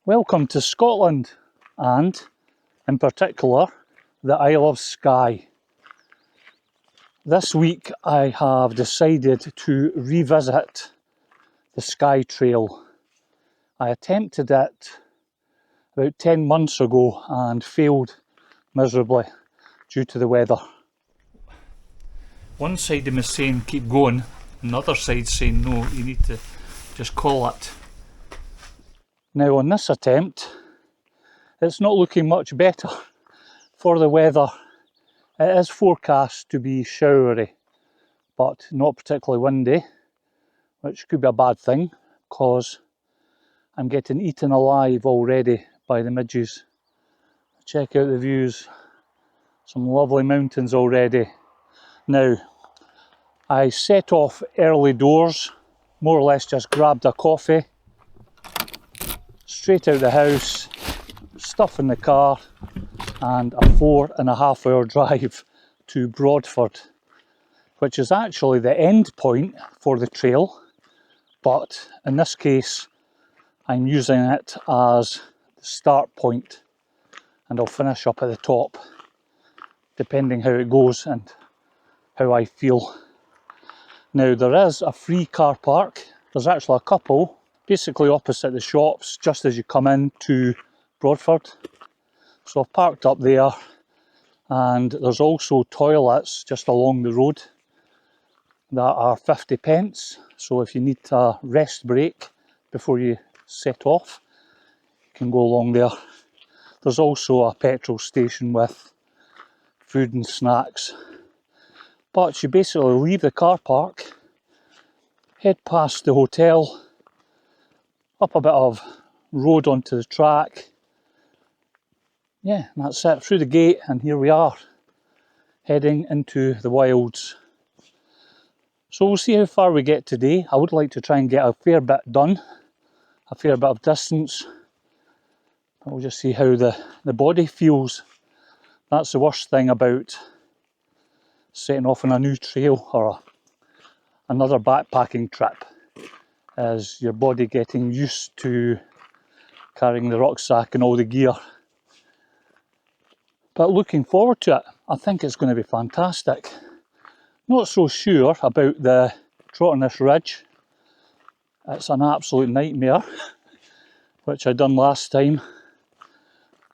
Welcome to Scotland, and in particular the Isle of Skye. This week I have decided to revisit the Skye Trail. I attempted it about 10 months ago and failed miserably due to the weather. One side of me is saying keep going, and the other side saying no, you need to just call it. Now on this attempt, it's not looking much better for the weather. It is forecast to be showery, but not particularly windy, which could be a bad thing because I'm getting eaten alive already by the midges. Check out the views, some lovely mountains already. Now, I set off early doors, more or less just grabbed a coffee, straight out the house, stuff in the car, and a 4.5 hour drive to Broadford, which is actually the end point for the trail, but in this case I'm using it as the start point, and I'll finish up at the top depending how it goes and how I feel. Now there is a free car park. There's actually a couple basically opposite the shops just as you come in to Broadford. So I've parked up there, and there's also toilets just along the road that are 50p. So if you need a rest break before you set off, you can go along there. There's also a petrol station with food and snacks. But you basically leave the car park, head past the hotel, up a bit of road onto the track. Yeah, and that's it, through the gate, and here we are, heading into the wilds. So we'll see how far we get today. I would like to try and get a fair bit done, a fair bit of distance. But we'll just see how the body feels. That's the worst thing about setting off on a new trail or another backpacking trip, is your body getting used to carrying the rucksack and all the gear. But looking forward to it. I think it's going to be fantastic. Not so sure about the Trotternish Ridge. It's an absolute nightmare, which I done last time.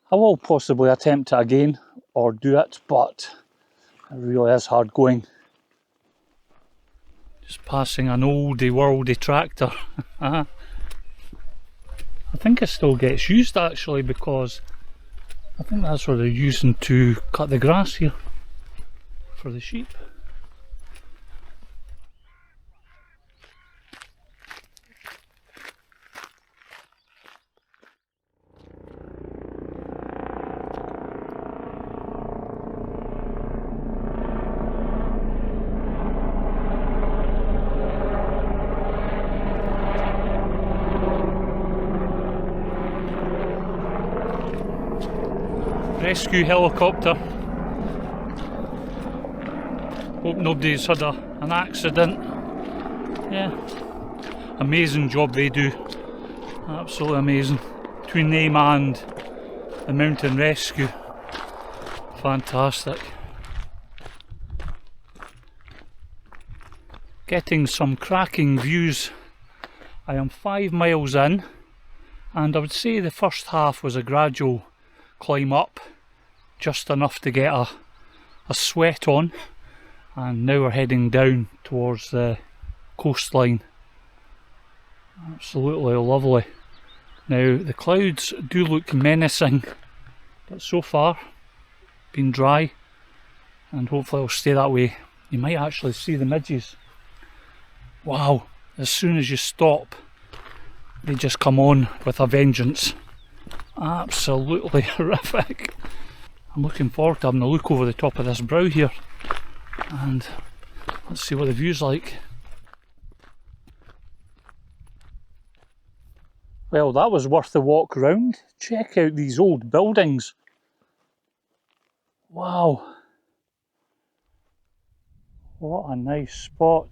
I will possibly attempt it again or do it, but it really is hard going. Just passing an 𝗿𝗲𝗺𝗀𝗆𝗺𝗍𝗍 tractor. I think it still gets used actually, because I think that's what they're using to cut the grass here for the sheep. Rescue helicopter. Hope nobody's had an accident. Yeah, amazing job they do. Absolutely amazing. Between them and the mountain rescue. Fantastic. Getting some cracking views. I am 5 miles in, and I would say the first half was a gradual climb up, just enough to get a sweat on, and now we're heading down towards the coastline. Absolutely lovely. Now the clouds do look menacing, but so far been dry, and hopefully it'll stay that way. You might actually see the midges. Wow, as soon as you stop they just come on with a vengeance. Absolutely horrific. I'm looking forward to having a look over the top of this brow here, and let's see what the view's like. Well, that was worth the walk round. Check out these old buildings. Wow. What a nice spot.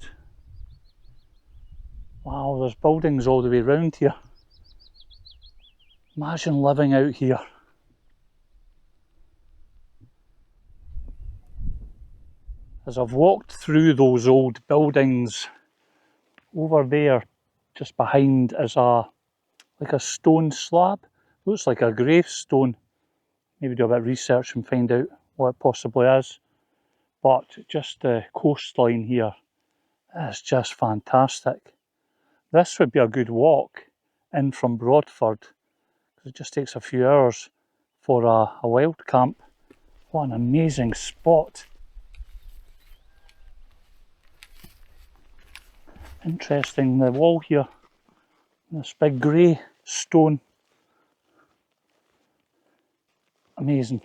Wow, there's buildings all the way around here. Imagine living out here. As I've walked through those old buildings, over there, just behind, is like a stone slab. Looks like a gravestone. Maybe do a bit of research and find out what it possibly is. But just the coastline here is just fantastic. This would be a good walk in from Broadford, because it just takes a few hours for a wild camp. What an amazing spot. Interesting, the wall here, this big grey stone. Amazing.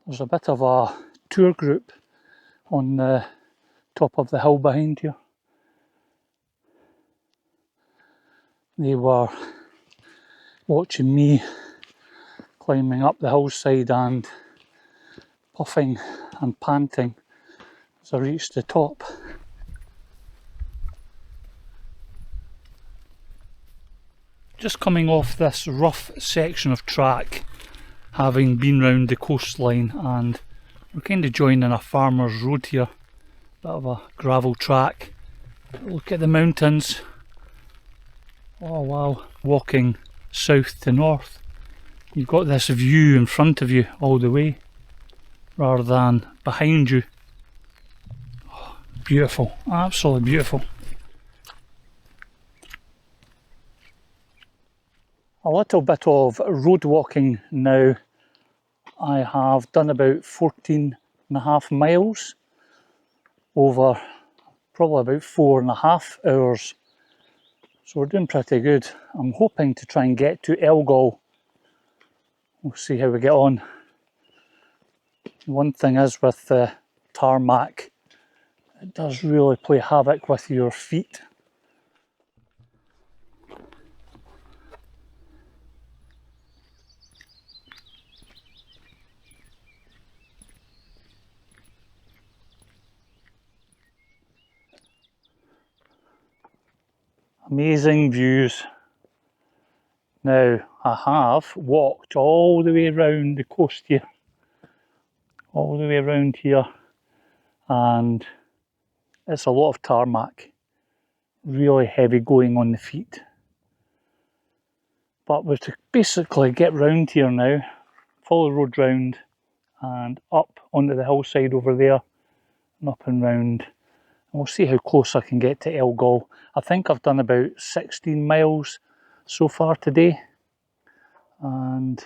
There's a bit of a tour group on the top of the hill behind here. They were watching me climbing up the hillside and puffing and panting as I reached the top. Just coming off this rough section of track, having been round the coastline, and we're kind of joining a farmer's road here. Bit of a gravel track. Look at the mountains. Oh wow, walking south to north. You've got this view in front of you all the way, rather than behind you. Oh, beautiful, absolutely beautiful. A little bit of road walking now. I have done about 14.5 miles over probably about 4.5 hours. So we're doing pretty good. I'm hoping to try and get to 𝗂𝗲𝗀𝗀𝗀. We'll see how we get on. One thing is with the tarmac, it does really play havoc with your feet. Amazing views. Now, I have walked all the way around the coast here, all the way around here, and it's a lot of tarmac, really heavy going on the feet. But we're to basically get round here now, follow the road round and up onto the hillside over there and up and round. And we'll see how close I can get to 𝗂𝗲𝗀𝗀𝗀. I think I've done about 16 miles so far today. And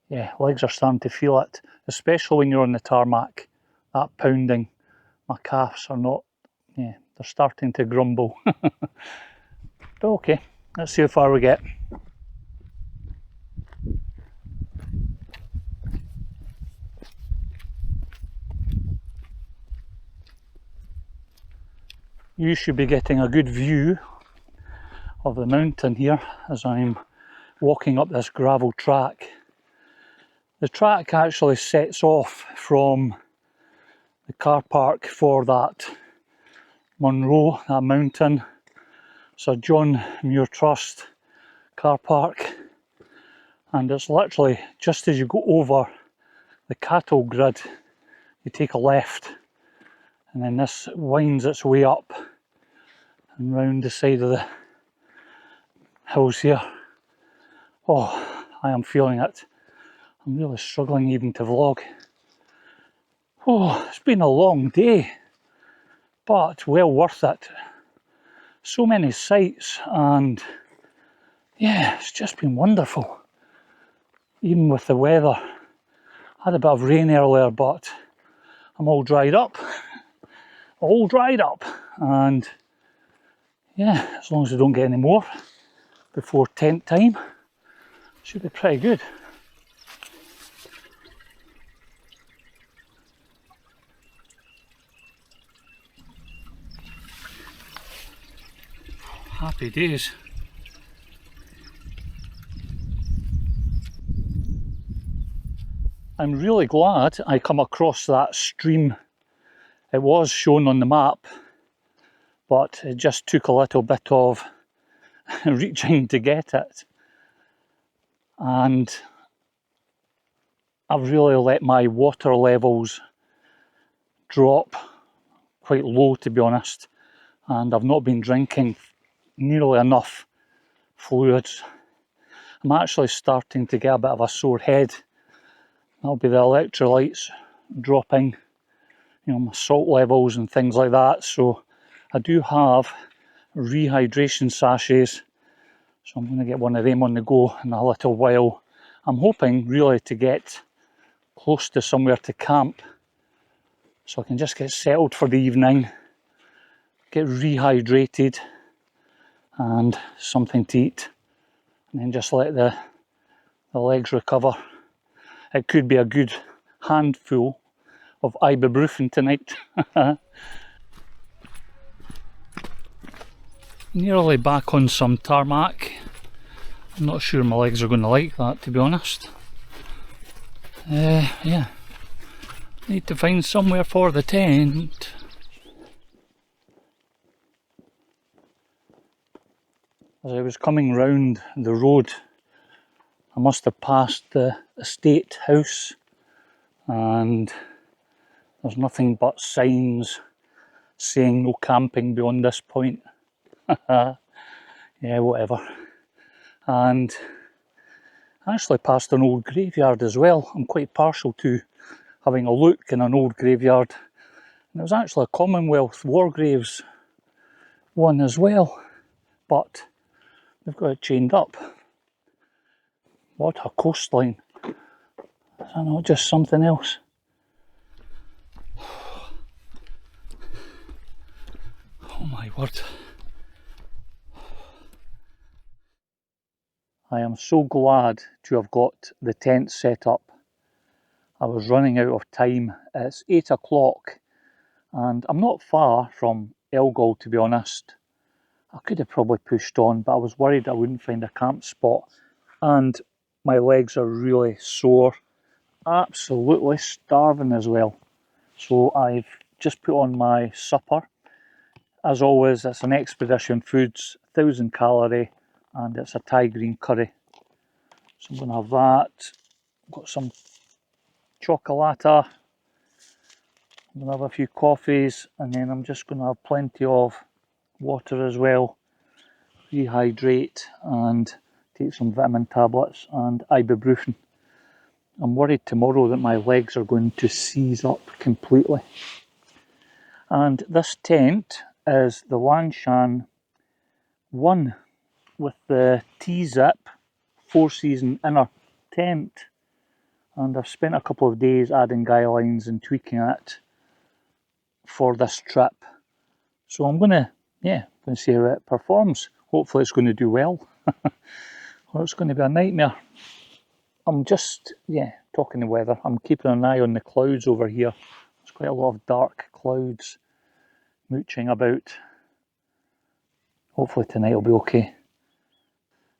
yeah, legs are starting to feel it, especially when you're on the tarmac. That pounding, my calves are not, yeah, they're starting to grumble. But okay, let's see how far we get. You should be getting a good view of the mountain here as I'm walking up this gravel track. The track actually sets off from the car park for that Munro, that mountain. Sir John Muir Trust car park, and it's literally just as you go over the cattle grid, you take a left, and then this winds its way up and round the side of the hills here. Oh, I am feeling it. I'm really struggling even to vlog. Oh, it's been a long day, but well worth it. So many sights, and yeah, it's just been wonderful. Even with the weather. I had a bit of rain earlier, but I'm all dried up. All dried up. And yeah, as long as we don't get any more before tent time, should be pretty good. Happy days. I'm really glad I come across that stream. It was shown on the map, but it just took a little bit of reaching to get it. And I've really let my water levels drop quite low, to be honest, and I've not been drinking nearly enough fluids. I'm actually starting to get a bit of a sore head. That'll be the electrolytes dropping, you know, my salt levels and things like that. So I do have rehydration sachets, so I'm going to get one of them on the go in a little while. I'm hoping really to get close to somewhere to camp, so I can just get settled for the evening, get rehydrated and something to eat, and then just let the legs recover. It could be a good handful of 𝗂𝗶𝗃𝗀𝗃 tonight. Nearly back on some tarmac. I'm not sure my legs are going to like that, to be honest. Yeah, need to find somewhere for the tent. As I was coming round the road, I must have passed the estate house, and there's nothing but signs saying no camping beyond this point. Yeah, whatever. And I actually passed an old graveyard as well. I'm quite partial to having a look in an old graveyard. And it was actually a Commonwealth War Graves one as well, but they've got it chained up. What a coastline. I don't know, just something else. Oh my word. I am so glad to have got the tent set up. I was running out of time. It's 8 o'clock and I'm not far from 𝗂𝗏𝗀𝗃, to be honest. I could have probably pushed on, but I was worried I wouldn't find a camp spot. And my legs are really sore, absolutely starving as well. So I've just put on my supper. As always, it's an Expedition Foods, 1000 calorie, and it's a Thai green curry. So I'm going to have that. I've got some 𝗃𝗃𝗃𝗧𝗏𝗃. I'm going to have a few coffees, and then I'm just going to have plenty of water as well. Rehydrate and take some vitamin tablets and 𝗂𝗶𝗃𝗀𝗃. I'm worried tomorrow that my legs are going to seize up completely. And this tent is the Sligachan one with the 𝗃𝗃𝗃𝗃 4-season inner tent. And I've spent a couple of days adding guy lines and tweaking it for this trip. So I'm going to see how it performs. Hopefully it's going to do well. Or it's going to be a nightmare. I'm just, talking the weather. I'm keeping an eye on the clouds over here. There's quite a lot of dark clouds mooching about. Hopefully tonight will be okay.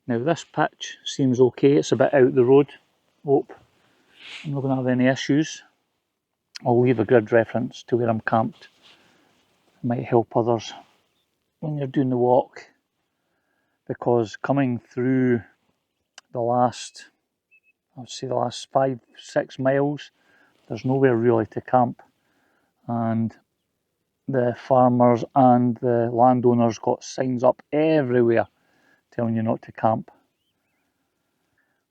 Now this pitch seems okay. It's a bit out the road. Hope I'm not going to have any issues. I'll leave a grid reference to where I'm camped. It might help others when you're doing the walk, because coming through the last, I would say the last 5-6 miles, there's nowhere really to camp, and the farmers and the landowners got signs up everywhere telling you not to camp.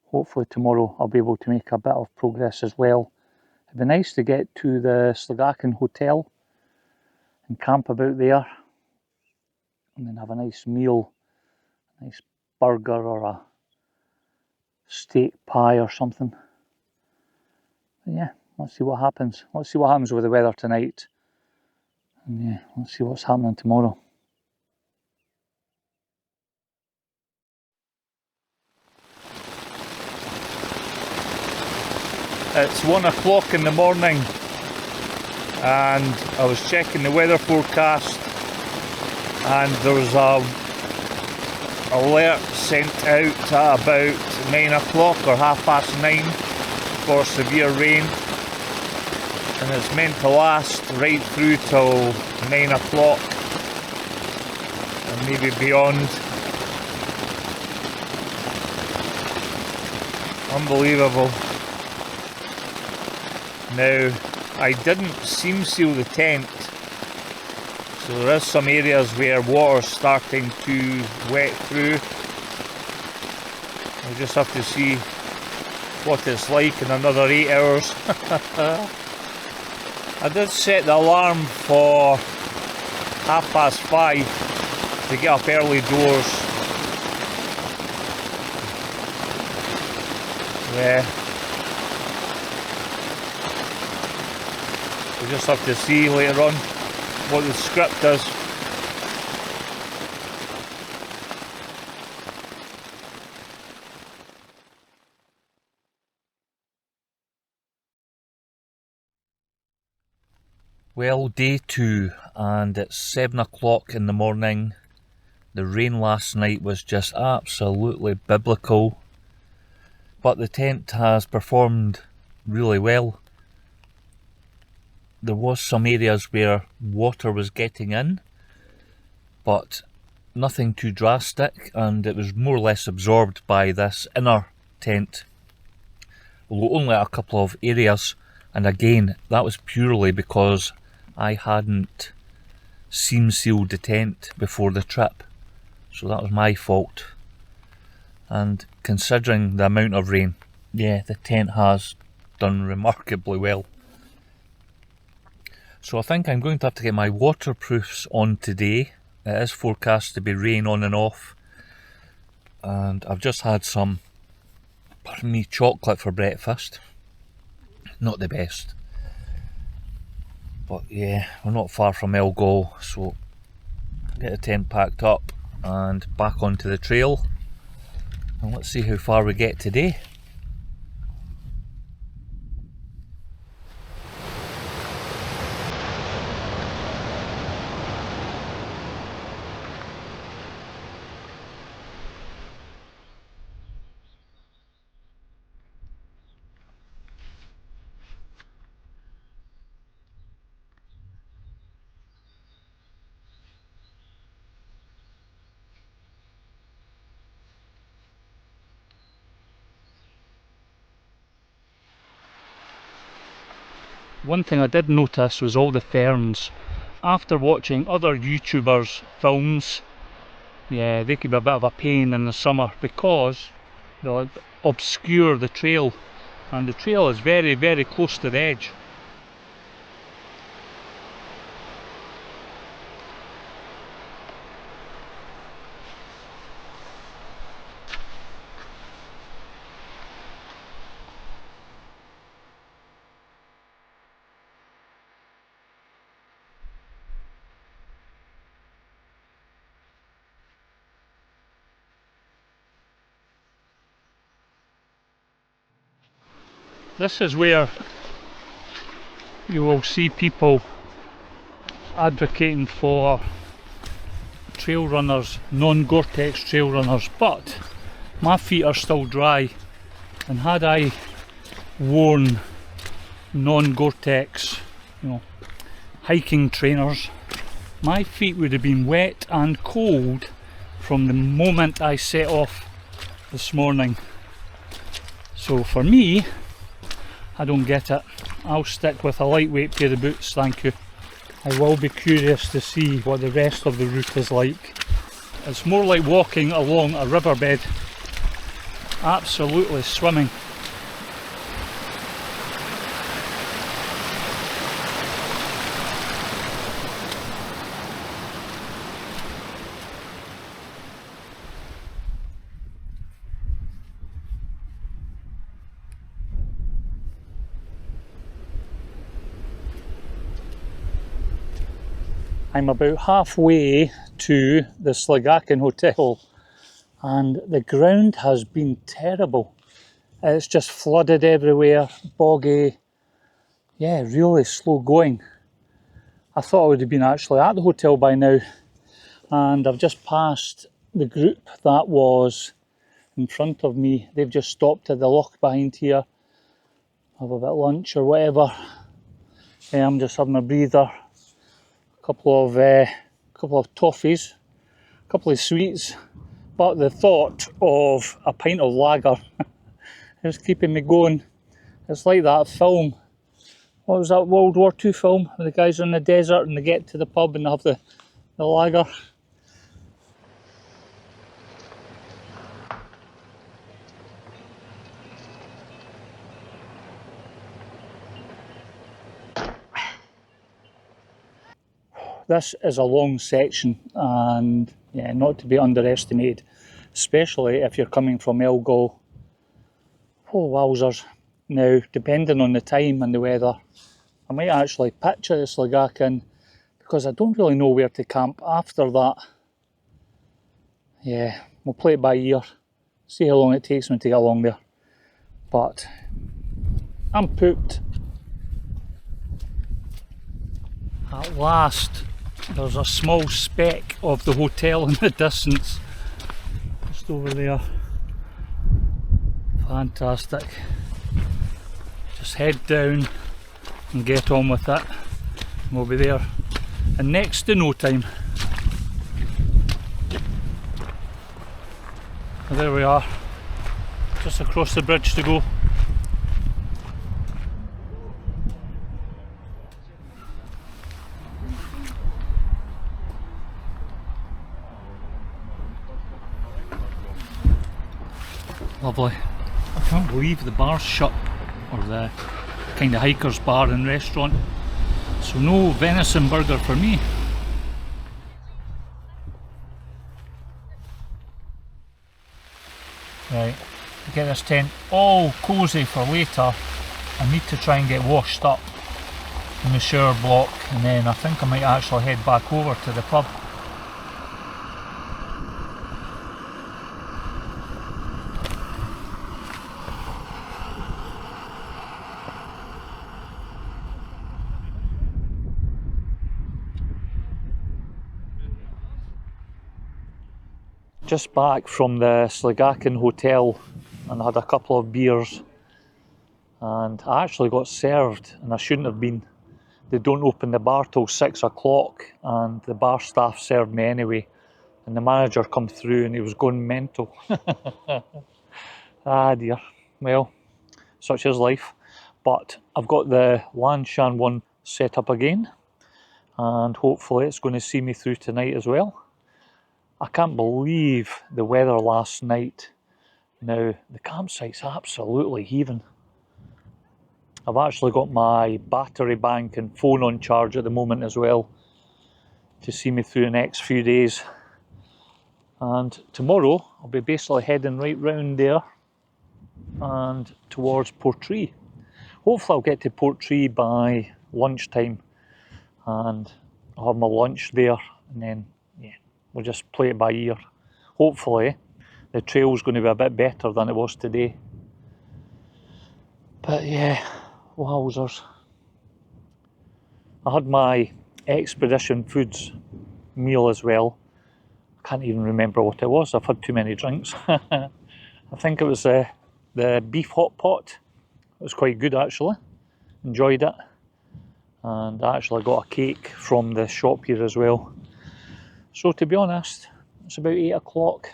Hopefully tomorrow I'll be able to make a bit of progress as well. It'd be nice to get to the Sligachan Hotel and camp about there, and then have a nice meal, a nice burger or a steak pie or something. But yeah, let's see what happens. Let's see what happens with the weather tonight. And yeah, let's see what's happening tomorrow. It's 1 o'clock in the morning and I was checking the weather forecast, and there was a alert sent out at about 9 o'clock or 9:30, for severe rain, and it's meant to last right through till 9 o'clock and maybe beyond. Unbelievable. Now, I didn't seam seal the tent, so there is some areas where water's starting to wet through. We'll just have to see what it's like in another 8 hours. I did set the alarm for 5:30 to get up early doors. Yeah. We'll just have to see later on what the script is. Well, day 2, and it's 7 o'clock in the morning. The rain last night was just absolutely biblical, but the tent has performed really well. There was some areas where water was getting in, but nothing too drastic, and it was more or less absorbed by this inner tent, although only a couple of areas, and again that was purely because I hadn't seam sealed the tent before the trip, so that was my fault. And considering the amount of rain, yeah, the tent has done remarkably well. So I think I'm going to have to get my waterproofs on today. It is forecast to be rain on and off, and I've just had some, pardon me, chocolate for breakfast. Not the best, but yeah, we're not far from 𝗂𝗃𝗀𝗃𝗀, so get the tent packed up and back onto the trail, and let's see how far we get today. One thing I did notice was all the ferns. After watching other YouTubers' films, yeah, they could be a bit of a pain in the summer because they'll obscure the trail, and the trail is very, very close to the edge. This is where you will see people advocating for trail runners, non-Gore-Tex trail runners, but my feet are still dry, and had I worn non-Gore-Tex, hiking trainers, my feet would have been wet and cold from the moment I set off this morning. So for me, I don't get it. I'll stick with a lightweight pair of boots, thank you. I will be curious to see what the rest of the route is like. It's more like walking along a riverbed, absolutely swimming. I'm about halfway to the Sligachan Hotel, and the ground has been terrible. It's just flooded everywhere, boggy, yeah, really slow going. I thought I would have been actually at the hotel by now, and I've just passed the group that was in front of me. They've just stopped at the loch behind here, have a bit of lunch or whatever. Yeah, I'm just having a breather. A couple of toffees, a couple of sweets, but the thought of a pint of lager is keeping me going. It's like that film. What was that World War II film? Where the guys are in the desert and they get to the pub and they have the lager. This is a long section and yeah, not to be underestimated, especially if you're coming from 𝗿𝗏𝗀𝗃𝗀. Oh wowzers. Now, depending on the time and the weather, I might actually pitch at the Sligachan because I don't really know where to camp after that. Yeah, we'll play it by ear, see how long it takes me to get along there. But I'm pooped. At last, there's a small speck of the hotel in the distance, just over there. Fantastic. Just head down and get on with it. We'll be there in next to no time. And there we are, just across the bridge to go. Lovely. I can't believe the bar's shut, or the kind of hiker's bar and restaurant. So no venison burger for me. Right, to get this tent all cosy for later, I need to try and get washed up in the shower block, and then I think I might actually head back over to the pub. Just back from the Sligachan Hotel and I had a couple of beers, and I actually got served and I shouldn't have been. They don't open the bar till 6 o'clock and the bar staff served me anyway, and the manager come through and he was going mental. Ah dear, well, such is life. But I've got the Sligachan one set up again and hopefully it's going to see me through tonight as well. I can't believe the weather last night. Now, the campsite's absolutely heaving. I've actually got my battery bank and phone on charge at the moment as well to see me through the next few days. And tomorrow, I'll be basically heading right round there and towards Portree. Hopefully I'll get to Portree by lunchtime and I'll have my lunch there, and then yeah, we'll just play it by ear. Hopefully the trail's going to be a bit better than it was today. But yeah, wowzers. I had my Expedition Foods meal as well. I can't even remember what it was, I've had too many drinks. I think it was the beef hot pot. It was quite good actually, enjoyed it. And I actually got a cake from the shop here as well. So to be honest, it's about 8 o'clock.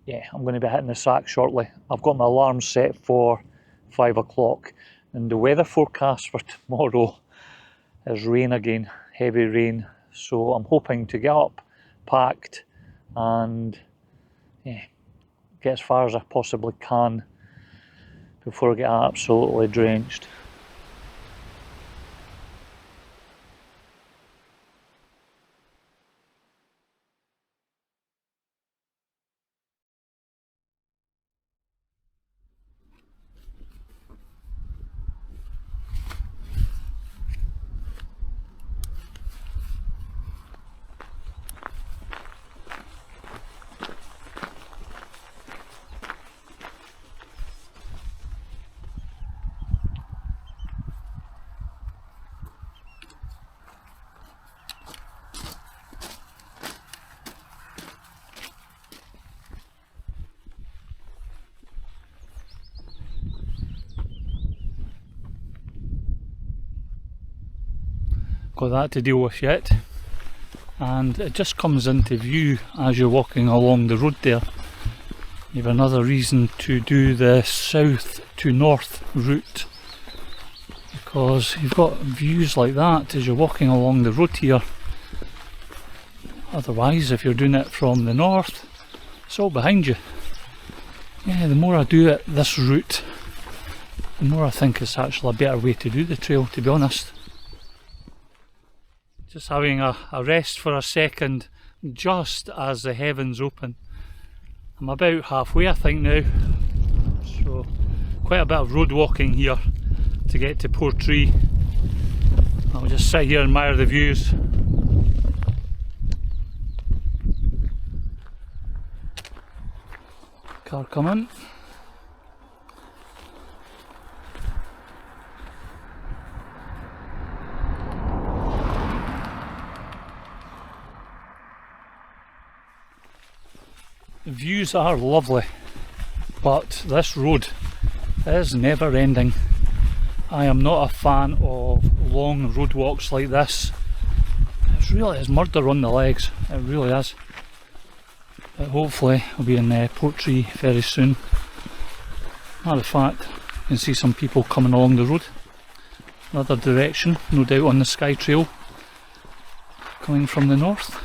Yeah, I'm going to be hitting the sack shortly. I've got my alarm set for 5 o'clock, and the weather forecast for tomorrow is rain again, heavy rain. So I'm hoping to get up, packed, and yeah, get as far as I possibly can before I get absolutely drenched. got that to deal with yet. And it just comes into view as you're walking along the road there. You have another reason to do the south to north route, because you've got views like that as you're walking along the road here. Otherwise, if you're doing it from the north, it's all behind you. Yeah, the more I do it this route, the more I think it's actually a better way to do the trail, to be honest. Just having a rest for a second, just as the heavens open. I'm about halfway, I think, now. So, quite a bit of road walking here to get to Portree. I'll just sit here and admire the views. Car coming. The views are lovely, but this road is never ending. I am not a fan of long road walks like this. It really is murder on the legs, it really is. But hopefully I'll be in Portree very soon. Matter of fact, you can see some people coming along the road. Another direction, no doubt on the Skye Trail, coming from the north.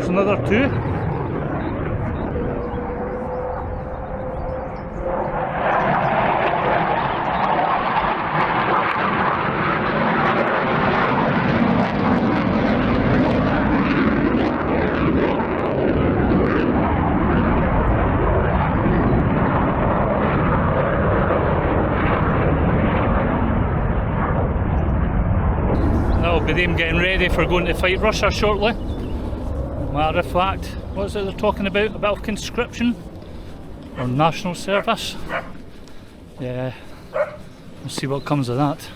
Another two. That'll be them getting ready for going to fight Russia shortly. Matter of fact, what is it they're talking about? A bit of conscription or national service? Yeah, we'll see what comes of that.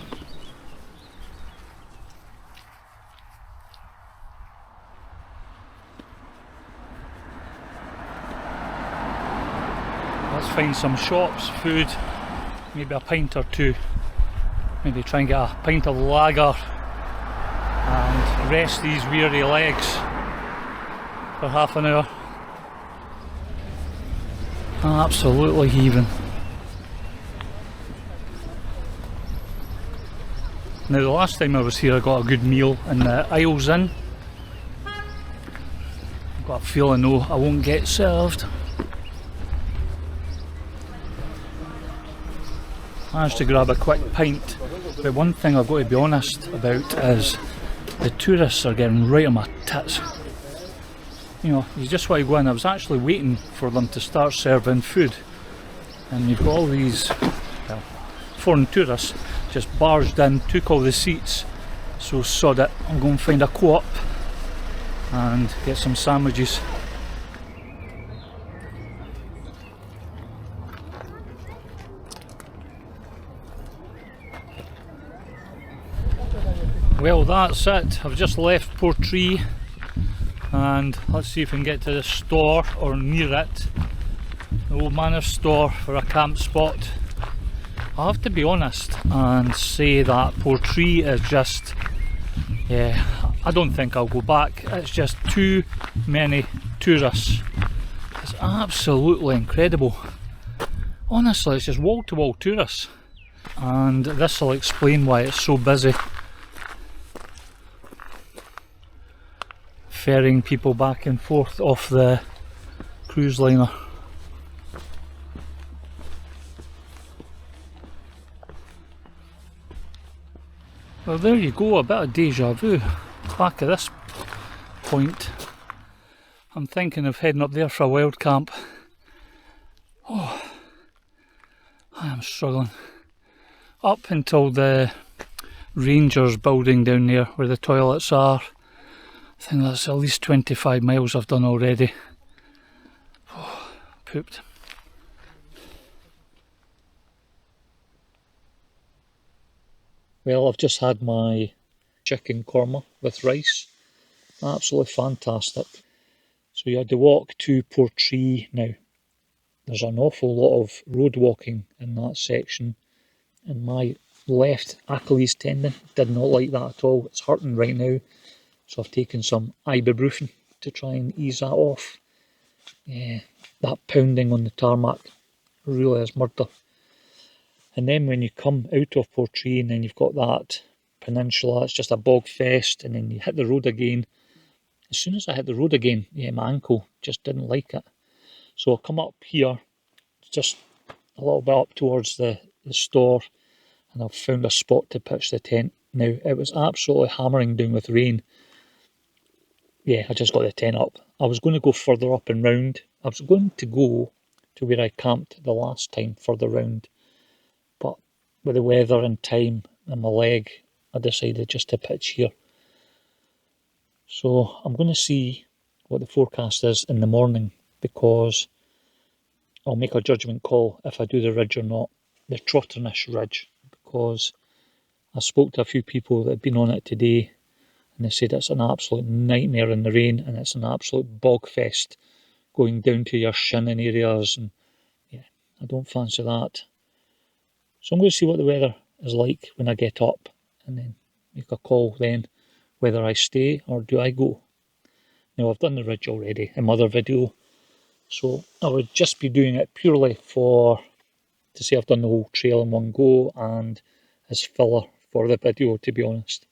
Let's find some shops, food, maybe a pint or two. Maybe try and get a pint of lager and rest these weary legs for half an hour. Absolutely heaving. Now the last time I was here I got a good meal in the Isles Inn. I've got a feeling though I won't get served. Managed to grab a quick pint, but one thing I've got to be honest about is the tourists are getting right on my tits. You know, you just want to go in. I was actually waiting for them to start serving food, and you've got all these foreign tourists just barged in, took all the seats. So sod it, I'll go and find a co-op and get some sandwiches. Well, that's it. I've just left Portree, and let's see if we can get to the store or near it. The Old Manor store for a camp spot. I have to be honest and say that Portree is just, yeah, I don't think I'll go back. It's just too many tourists. It's absolutely incredible. Honestly, it's just wall to wall tourists, and this will explain why it's so busy. Ferrying people back and forth off the cruise liner. Well, there you go, a bit of deja vu. Back at this point, I'm thinking of heading up there for a wild camp. Oh, I am struggling. Up until the Rangers building down there where the toilets are. I think that's at least 25 miles I've done already. Oh, pooped. Well, I've just had my chicken korma with rice. Absolutely fantastic. So you had to walk to Portree. Now, there's an awful lot of road walking in that section, and my left Achilles tendon did not like that at all. It's hurting right now, so I've taken some ibuprofen to try and ease that off. Yeah, that pounding on the tarmac really is murder. And then when you come out of Portree and then you've got that peninsula, it's just a bog fest, and then you hit the road again. As soon as I hit the road again, yeah, my ankle just didn't like it. So I'll come up here, just a little bit up towards the store, and I've found a spot to pitch the tent. Now, it was absolutely hammering down with rain. Yeah, I just got the tent up. I was going to go further up and round. I was going to go to where I camped the last time, further round. But with the weather and time and my leg, I decided just to pitch here. So I'm going to see what the forecast is in the morning, because I'll make a judgment call if I do the ridge or not, the Trotternish Ridge, because I spoke to a few people that had been on it today, and they said it's an absolute nightmare in the rain, and it's an absolute bog fest going down to your shin in areas, and yeah, I don't fancy that. So I'm going to see what the weather is like when I get up, and then make a call then whether I stay or do I go. Now, I've done the ridge already in my other video, so I would just be doing it purely to say I've done the whole trail in one go, and as filler for the video, to be honest.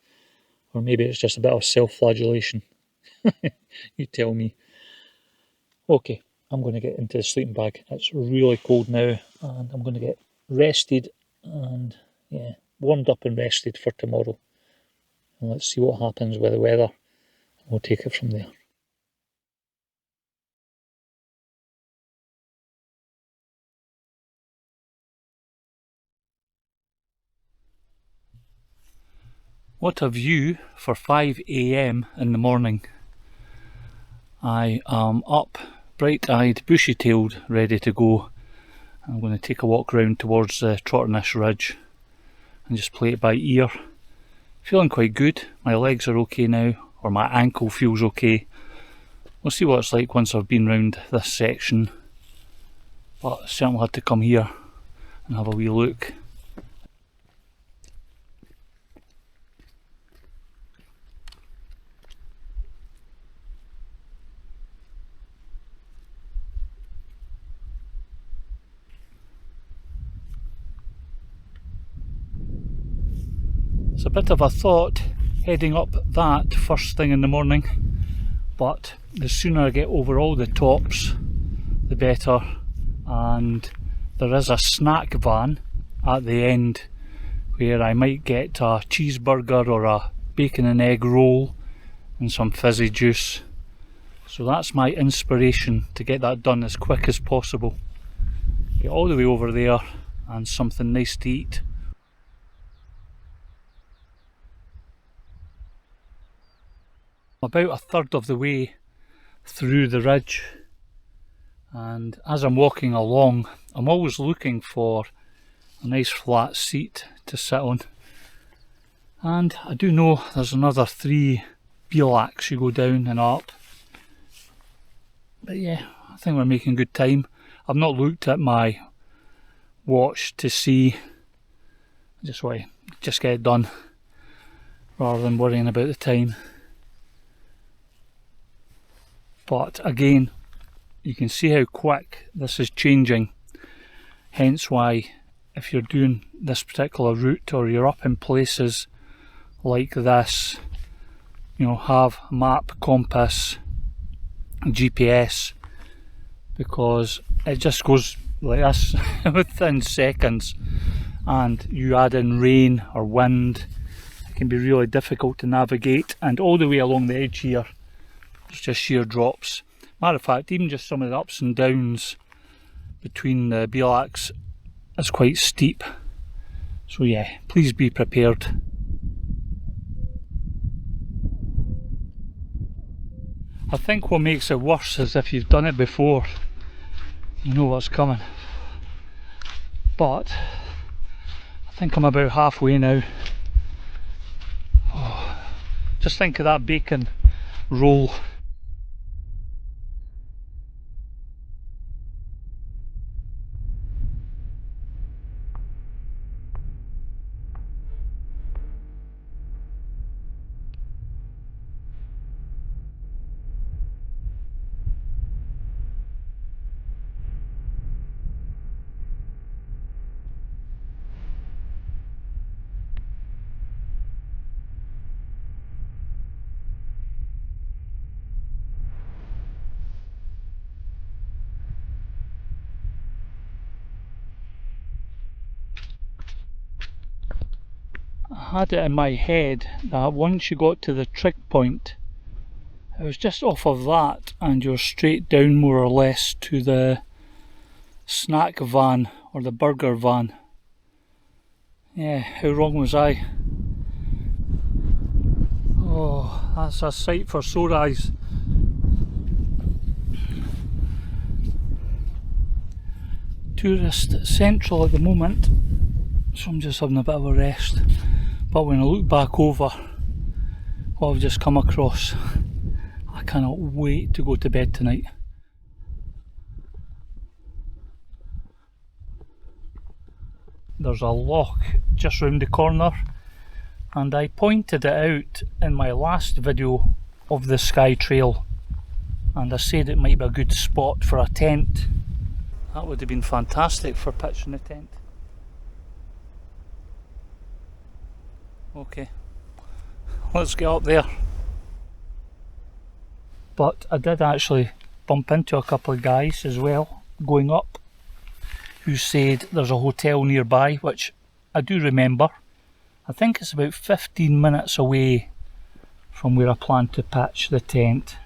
Or maybe it's just a bit of self-flagellation. You tell me. Okay, I'm going to get into the sleeping bag. It's really cold now, and I'm going to get rested and, yeah, warmed up and rested for tomorrow. And let's see what happens with the weather, and we'll take it from there. What a view for 5 AM in the morning. I am up, bright-eyed, bushy-tailed, ready to go. I'm going to take a walk round towards the Trotternish Ridge and just play it by ear. Feeling quite good. My legs are okay now, or my ankle feels okay. We'll see what it's like once I've been round this section, but I certainly had to come here and have a wee look. It's a bit of a thought heading up that first thing in the morning, but the sooner I get over all the tops the better. And there is a snack van at the end where I might get a cheeseburger or a bacon and egg roll and some fizzy juice. So that's my inspiration to get that done as quick as possible. Get all the way over there and something nice to eat. About a third of the way through the ridge, and as I'm walking along, I'm always looking for a nice flat seat to sit on. And I do know there's another 3 𝗃𝗃𝗃𝗃 you go down and up. But yeah, I think we're making good time. I've not looked at my watch to see. I just want to just get it done rather than worrying about the time. But again, you can see how quick this is changing. Hence why, if you're doing this particular route or you're up in places like this, you know, have map, compass, GPS, because it just goes like this within seconds. And you add in rain or wind, it can be really difficult to navigate. And all the way along the edge here, it's just sheer drops. Matter of fact, even just some of the ups and downs between the 𝗃𝗃𝗃𝗃s is quite steep. So yeah, please be prepared. I think what makes it worse is if you've done it before, you know what's coming. But I think I'm about halfway now, Oh, just think of that bacon roll. I had it in my head that once you got to the trig point, it was just off of that and you're straight down more or less to the snack van or the burger van. Yeah, how wrong was I? Oh, that's a sight for sore eyes. Tourist central at the moment, so I'm just having a bit of a rest. But when I look back over what I've just come across, I cannot wait to go to bed tonight. There's a loch just round the corner, and I pointed it out in my last video of the Skye Trail, and I said it might be a good spot for a tent. That would have been fantastic for pitching a tent. Okay, let's get up there. But I did actually bump into a couple of guys as well going up who said there's a hotel nearby, which I do remember. I think it's about 15 minutes away from where I plan to pitch the tent.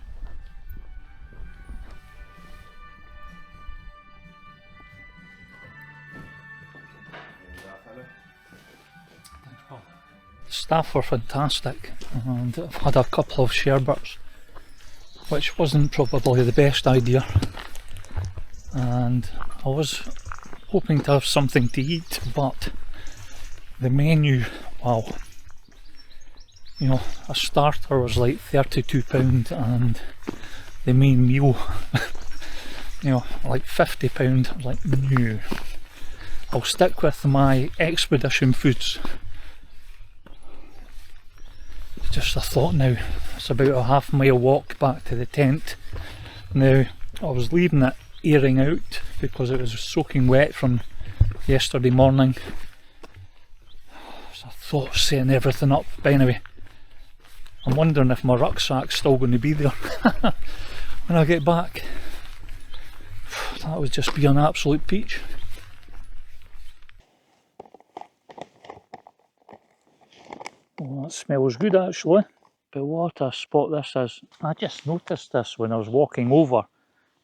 Staff were fantastic, and I've had a couple of sherbets, which wasn't probably the best idea, and I was hoping to have something to eat, but the menu, wow, you know, a starter was like £32 and the main meal, you know, like £50. I was like, no, I'll stick with my expedition foods. Just a thought now, it's about a half-mile walk back to the tent. Now, I was leaving it airing out because it was soaking wet from yesterday morning. So I thought of setting everything up, but anyway, I'm wondering if my rucksack's still going to be there when I get back. That would just be an absolute peach. Well, that smells good actually, but what a spot this is. I just noticed this when I was walking over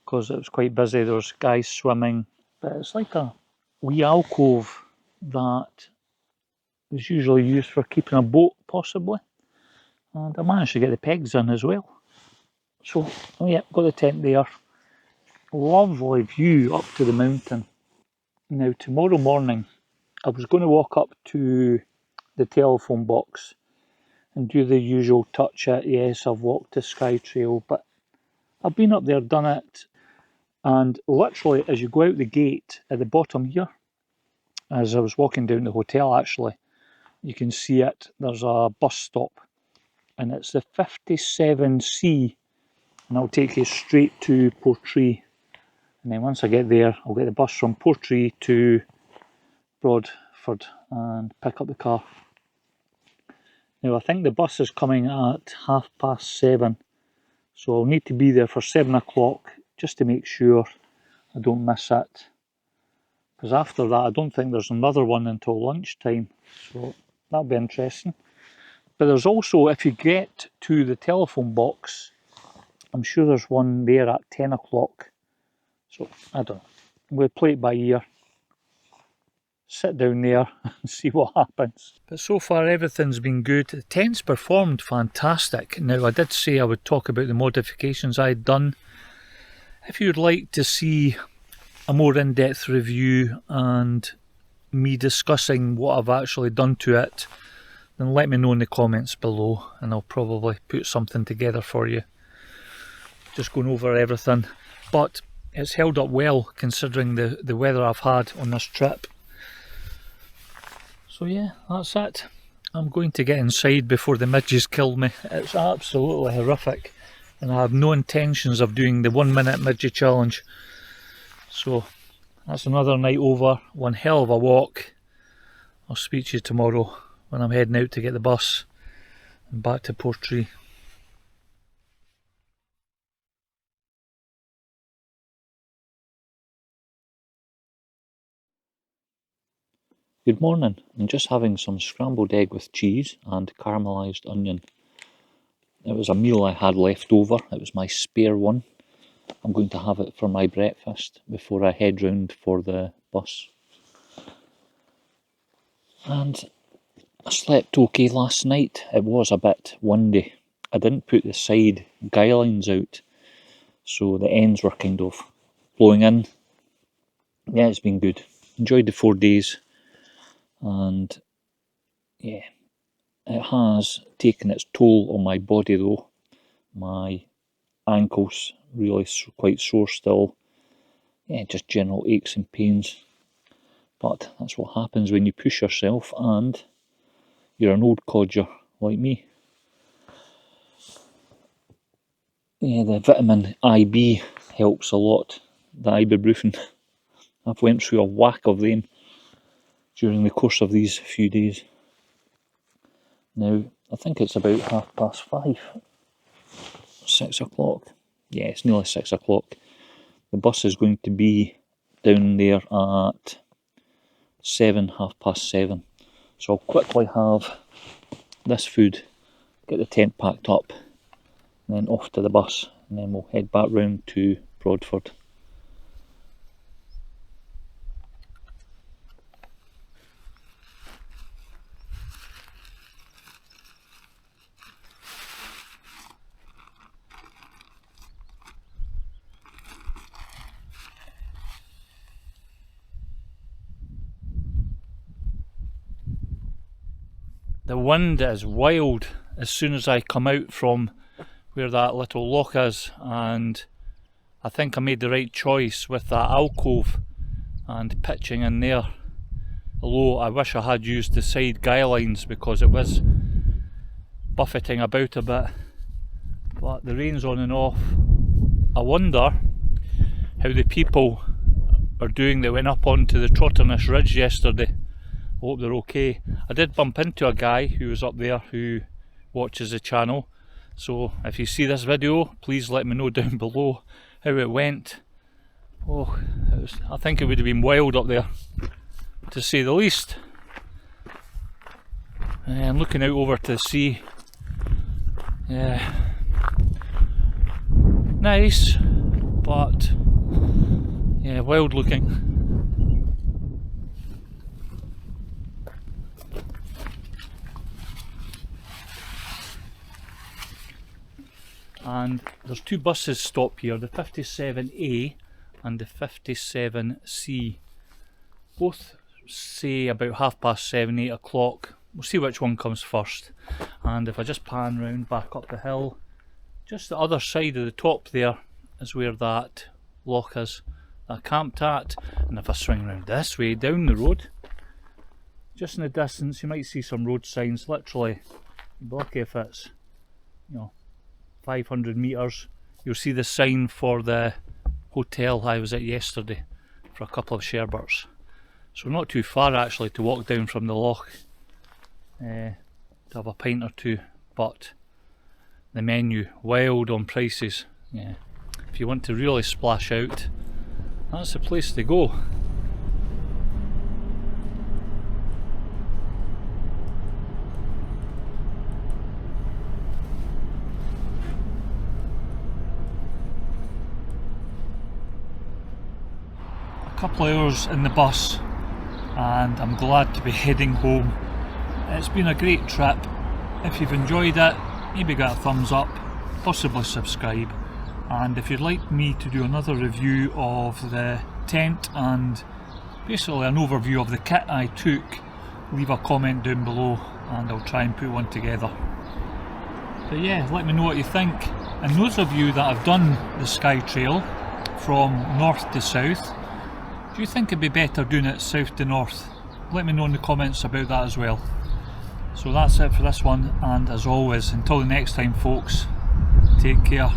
because it was quite busy. There was guys swimming, but it's like a wee alcove that is usually used for keeping a boat possibly, and I managed to get the pegs in as well. So oh yeah, got the tent there. Lovely view up to the mountain. Now tomorrow morning I was going to walk up to the telephone box and do the usual touch it. Yes, I've walked the Skye Trail, but I've been up there, done it, and literally as you go out the gate at the bottom here, as I was walking down the hotel actually, you can see it, there's a bus stop and it's the 57C, and I'll take you straight to Portree, and then once I get there I'll get the bus from Portree to Broadford and pick up the car. Now I think the bus is coming at 7:30, so I'll need to be there for 7 o'clock just to make sure I don't miss it, because after that I don't think there's another one until lunchtime, so that'll be interesting. But there's also, if you get to the telephone box, I'm sure there's one there at 10 o'clock, so I don't know, I'm going to play it by ear, sit down there and see what happens. But so far everything's been good. The tent's performed fantastic. Now I did say I would talk about the modifications I'd done. If you'd like to see a more in-depth review and me discussing what I've actually done to it, then let me know in the comments below and I'll probably put something together for you. Just going over everything. But it's held up well considering the weather I've had on this trip. So yeah, that's it. I'm going to get inside before the midges kill me. It's absolutely horrific. And I have no intentions of doing the 1 minute midget challenge. So that's another night over. One hell of a walk. I'll speak to you tomorrow when I'm heading out to get the bus and back to Portree. Good morning. I'm just having some scrambled egg with cheese and caramelised onion. It was a meal I had left over. It was my spare one. I'm going to have it for my breakfast before I head round for the bus. And I slept okay last night. It was a bit windy. I didn't put the side guy lines out, so the ends were kind of blowing in. Yeah, it's been good. Enjoyed the 4 days. And yeah, it has taken its toll on my body though. My ankles really quite sore still. Yeah, just general aches and pains. But that's what happens when you push yourself and you're an old codger like me. Yeah, the vitamin IB helps a lot. The ibuprofen. I've went through a whack of them during the course of these few days. Now, I think it's about 5:30. 6 o'clock. Yeah, it's nearly 6 o'clock. The bus is going to be down there at 7:30. So I'll quickly have this food, get the tent packed up, and then off to the bus, and then we'll head back round to Broadford. The wind is wild as soon as I come out from where that little loch is, and I think I made the right choice with that alcove and pitching in there. Although I wish I had used the side guy lines because it was buffeting about a bit, but the rain's on and off. I wonder how the people are doing that went up onto the Trotternish Ridge yesterday. I hope they're okay. I did bump into a guy who was up there who watches the channel, so if you see this video, please let me know down below how it went. Oh, I think it would have been wild up there, to say the least. And looking out over to the sea. Yeah, nice, but yeah, wild looking. And there's two buses stop here, the 57A and the 57C. Both say about 7:30, 8 o'clock. We'll see which one comes first. And if I just pan round back up the hill, just the other side of the top there is where that loch is, that I camped at. And if I swing round this way down the road, just in the distance you might see some road signs. Literally, you'll be lucky if it's, 500 metres, you'll see the sign for the hotel I was at yesterday for a couple of sherbets. So not too far actually to walk down from the loch to have a pint or two, but the menu wild on prices. Yeah, if you want to really splash out, that's the place to go. Couple of hours in the bus and I'm glad to be heading home. It's been a great trip. If you've enjoyed it, maybe get a thumbs up, possibly subscribe, and if you'd like me to do another review of the tent and basically an overview of the kit I took, leave a comment down below and I'll try and put one together. But yeah, let me know what you think. And those of you that have done the Skye Trail from north to south, do you think it'd be better doing it south to north? Let me know in the comments about that as well. So that's it for this one, and as always, until the next time folks, take care.